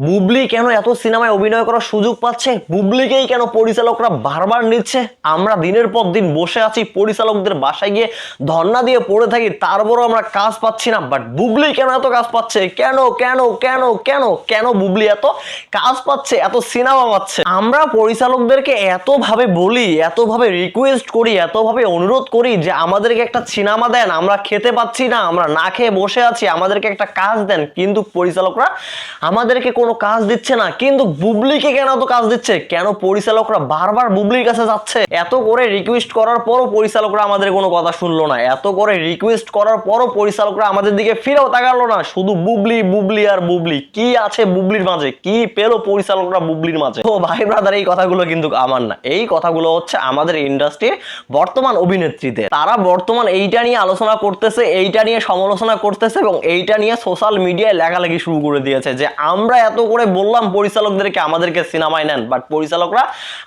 বুবলি কেন এত সিনেমায় অভিনয় করার সুযোগ পাচ্ছে? বুবলিকেই কেন পরিচালকরা বারবার নিচ্ছে? আমরা দিনের পর দিন বসে আছি, পরিচালকদের বাসায় গিয়ে ধর্ণা দিয়ে পড়ে থাকি, তারপরও আমরা কাজ পাচ্ছি না। বাট বুবলি কেন এত কাজ পাচ্ছে? কেন কেন কেন কেন কেন বুবলি এত কাজ পাচ্ছে, এত সিনেমা পাচ্ছে? আমরা পরিচালকদেরকে এতভাবে বলি, এতভাবে রিকোয়েস্ট করি, এতভাবে অনুরোধ করি যে আমাদেরকে একটা সিনেমা দেন, আমরা খেতে পাচ্ছি না, আমরা না খেয়ে বসে আছি, আমাদেরকে একটা কাজ দেন। কিন্তু পরিচালকরা আমাদেরকে কোনো কাজ দিচ্ছে না। কিন্তু বুবলিকে কেন এত কাজ দিচ্ছে? কেন পরিচালকরা বারবার বুবলির কাছে যাচ্ছে? এত করে রিকোয়েস্ট করার পরও পরিচালকরা আমাদের কোনো কথা শুনলো না, এত করে রিকোয়েস্ট করার পরও পরিচালকরা আমাদের দিকে ফিরেও তাকালো না। শুধু বুবলি বুবলি আর বুবলি। কি আছে বুবলির মাঝে? কি পেলো পরিচালকরা বুবলির মাঝে? তো ভাই ব্রাদার, এই কথাগুলো কিন্তু আমার না, এই কথাগুলো হচ্ছে আমাদের ইন্ডাস্ট্রির বর্তমান অভিনেত্রীদের। তারা বর্তমান এইটা নিয়ে আলোচনা করতেছে, এইটা নিয়ে সমালোচনা করতেছে এবং এইটা নিয়ে সোশ্যাল মিডিয়ায় লেখালেখি শুরু করে দিয়েছে যে আমরা এত করে বললাম পরিচালকদেরকে আমাদেরকে সিনেমায় নেন, বাট পরিচালকরা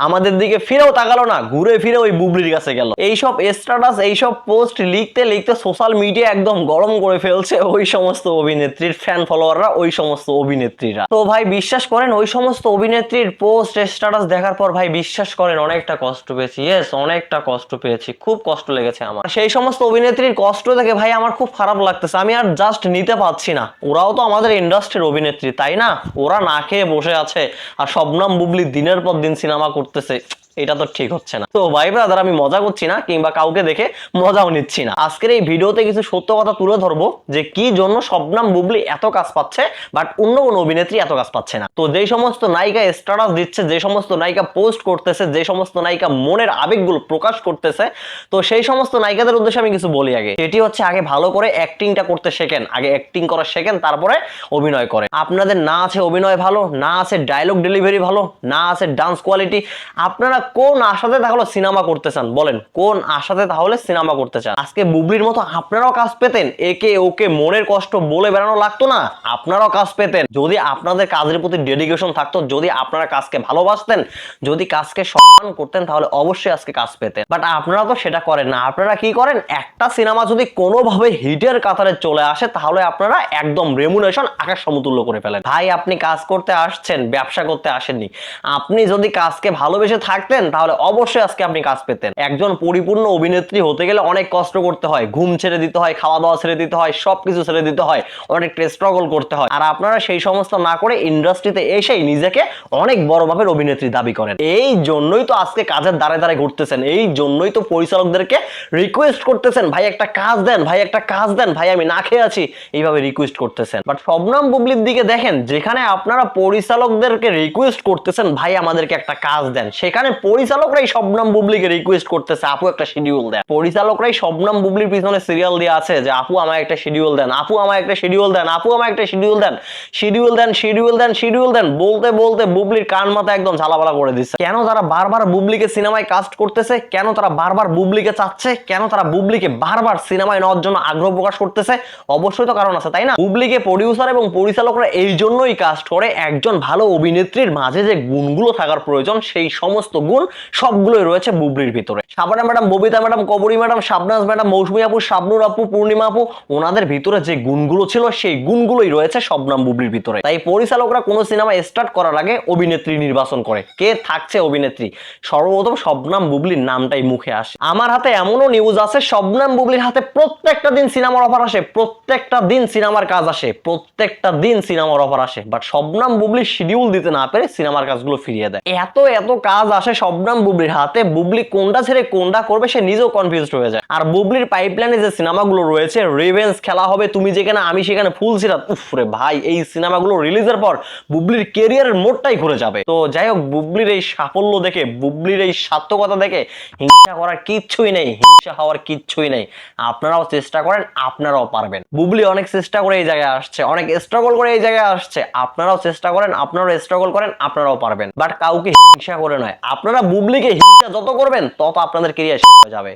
আমাদের দিকে ফিরেও তাকালো না, ঘুরে ফিরে ওই বুবলির কাছে গেল। এইসব স্ট্যাটাস, এইসব পোস্ট লিখতে লিখতে সোশ্যাল মিডিয়া একদম গরম করে ফেলছে ওই সমস্ত অভিনেত্রীর ফ্যান ফলোয়াররা, ওই সমস্ত অভিনেত্রীরা। তো ভাই বিশ্বাস করেন, ওই সমস্ত অভিনেত্রীর পোস্ট স্ট্যাটাস দেখার পর ভাই বিশ্বাস করেন অনেকটা কষ্ট পেয়েছি। ইয়েস, অনেকটা কষ্ট পেয়েছি, খুব কষ্ট লেগেছে আমার। সেই সমস্ত অভিনেত্রীর কষ্ট দেখে ভাই আমার খুব খারাপ লাগতেছে। আমি আর জাস্ট নিতে পারছি না। ওরাও তো আমাদের ইন্ডাস্ট্রির অভিনেত্রী, তাই না? ওরা না খেয়ে বসে আছে আর শবনম বুবলি দিনের পর দিন সিনেমা করতেছে, এটা তো ঠিক হচ্ছে না। তো ভাই ব্রাদার, আমি মজা করছি না কিংবা কাউকে দেখে মজাও নিচ্ছি না। আজকের এই ভিডিওতে কিছু সত্য কথা তুলে ধরবো যে কি জন্য শবনম বুবলি এত কাজ পাচ্ছে বাট অন্য কোনো অভিনেত্রী এত কাজ পাচ্ছে না। তো যেই সমস্ত নায়িকা স্ট্যাটাস দিচ্ছে, যে সমস্ত নায়িকা পোস্ট করতেছে, যে সমস্ত নায়িকা মনের আবেগগুলো প্রকাশ করতেছে, তো সেই সমস্ত নায়িকাদের উদ্দেশ্যে আমি কিছু বলি। আগে এটি হচ্ছে, আগে ভালো করে অ্যাক্টিংটা করতে শেখেন, আগে অ্যাক্টিং করা শেখেন, তারপরে অভিনয় করেন। আপনাদের না আছে অভিনয় ভালো, না আছে ডায়লগ ডেলিভারি ভালো, না আছে ডান্স কোয়ালিটি, আপনারা কোন আশাতে তাহলে সিনেমা করতে চান? বলেন, কোন আশাতে তাহলে সিনেমা করতে চান? আজকে বুবলির মতো আপনারাও কাজ পেতেন, একে ওকে মনের কষ্ট বলে বেড়ানো লাগতো না, আপনারাও কাজ পেতেন যদি আপনাদের কাজের প্রতি ডেডিকেশন থাকতো, যদি আপনারা কাজকে ভালোবাসতেন, যদি কাজকে সম্মান করতেন, তাহলে অবশ্যই আজকে কাজ পেতেন। বাট আপনারা তো সেটা করেন না। আপনারা কি করেন? একটা সিনেমা যদি কোনোভাবে হিটের কাতারে চলে আসে, তাহলে আপনারা একদম রেমুনেশন আকাশ সমতুল্য করে ফেলেন। ভাই, আপনি কাজ করতে আসছেন, ব্যবসা করতে আসেননি। আপনি যদি কাজকে ভালোবেসে থাকতেন তাহলে অবশ্যই আজকে আপনি কাজ পেতেন। একজন পরিপূর্ণ অভিনেত্রী হতে গেলে অনেক কষ্ট করতে হয়, ঘুম ছেড়ে দিতে হয়, খাওয়া দাওয়া ছেড়ে দিতে হয়, সবকিছু ছেড়ে দিতে হয়, অনেকটা স্ট্রাগল করতে হয়। আর আপনারা সেই সমস্ত না করে ইন্ডাস্ট্রিতে এসেই নিজেকে অনেক বড় মাপের অভিনেত্রী দাবি করেন। এই জন্যই তো আজকে কাজের দ্বারে দ্বারে ঘুরতেছেন, এই জন্যই তো পরিচালকদেরকে রিকোয়েস্ট করতেছেন, ভাই একটা কাজ দেন, ভাই একটা কাজ দেন, ভাই আমি না খেয়ে আছি, এইভাবে রিকোয়েস্ট করতেছেন। বাট শবনম বুবলির দিকে দেখেন, যেখানে আপনারা পরিচালকদেরকে রিকোয়েস্ট করতেছেন ভাই আমাদেরকে একটা কাজ দেন, সেখানে পরিচালকরাই শবনম বুবলিকে রিকোয়েস্ট করতেছে আপু একটা শিডিউল দেন। পরিচালকরাই শবনম বুবলির পিছনে সিরিয়াল দিয়ে আছে যে আপু আমায় একটা শিডিউল দেন, আপু আমায় একটা শিডিউল দেন, আপু আমায় একটা শিডিউল দেন, শিডিউল দেন, শিডিউল দেন, শিডিউল দেন বলতে বলতে বুবলির কান মাথা একদম ঝালাপালা করে দিচ্ছে। কেন তারা বারবার বুবলিকে সিনেমায় কাস্ট করতেছে? কেন তারা বারবার বুবলিকে চাচ্ছে? কেন তারা বুবলিকে বারবার সিনেমায় নেওয়ার জন্য আগ্রহ প্রকাশ করতেছে? অবশ্যই তো কারণ আছে, তাই না? বুবলিকে প্রডিউসার এবং পরিচালকরা এই জন্যই কাস্ট করে, একজন ভালো অভিনেত্রীর মাঝে যে গুণগুলো থাকার প্রয়োজন, সেই সমস্ত গুণ সবগুলোই রয়েছে বুবলির ভিতরে। শাবানা ম্যাডাম, ববিতা ম্যাডাম, কবরী ম্যাডাম, শাবনাজ ম্যাডাম, মৌসুমী আপু, শাবনুর আপু, পূর্ণিমা আপু, ওনাদের ভিতরে যে গুণগুলো ছিল সেই গুণগুলোই রয়েছে শবনম বুবলির ভিতরে। তাই পরিচালকরা কোনো সিনেমা স্টার্ট করার আগে অভিনেত্রী নির্বাচন করে, কে থাকছে অভিনেত্রী, সর্বপ্রথম শবনম বুবলির নামটাই মুখে আসে। আমার হাতে এমনও নিউজ আছে, শবনম বুবলির হাতে প্রত্যেকটা দিন সিনেমার অফার আসে, প্রত্যেকটা দিন সিনেমার কাজ আসে, প্রত্যেকটা দিন সিনেমার অফার আসে, বাট শবনম বুবলি শিডিউল দিতে না পেরে সিনেমার কাজগুলো ফিরিয়ে দেয়। এত এত কাজ আসে শবনম বুবলির হাতে, বুবলি কোনটা ছেড়ে কোনটা করবে সে নিজেও কনফিউজড হয়ে যায়। আর বুবলির পাইপলাইনে যে সিনেমাগুলো রয়েছে, রিভেঞ্জ, খেলা হবে, তুমি যেখানে আমি সেখানে, ফুল সিরাত, উফরে ভাই, এই সিনেমাগুলো রিলিজের পর বুবলির ক্যারিয়ারের মোড়টাই ঘুরে যাবে। তো যাই হোক, বুবলির এই সাফল্য দেখে, বুবলির এই সার্থকতা দেখে হিংসা করার কিচ্ছুই নেই, হিংসা হওয়ার কিচ্ছুই নেই। আপনারাও চেষ্টা করেন, আপনারাও পারবেন। বুবলি অনেক চেষ্টা করে এই জায়গায় আসছে, অনেক স্ট্রাগল করে এই জায়গায় আসছে। আপনারাও চেষ্টা করেন, আপনারাও স্ট্রাগল করেন, আপনারাও পারবেন। বাট কাউকে হিংসা করে নয়। আপনারা বুবলিকে হিংসা যত করবেন তত আপনাদের ক্যারিয়ার শেষ হয়ে যাবে।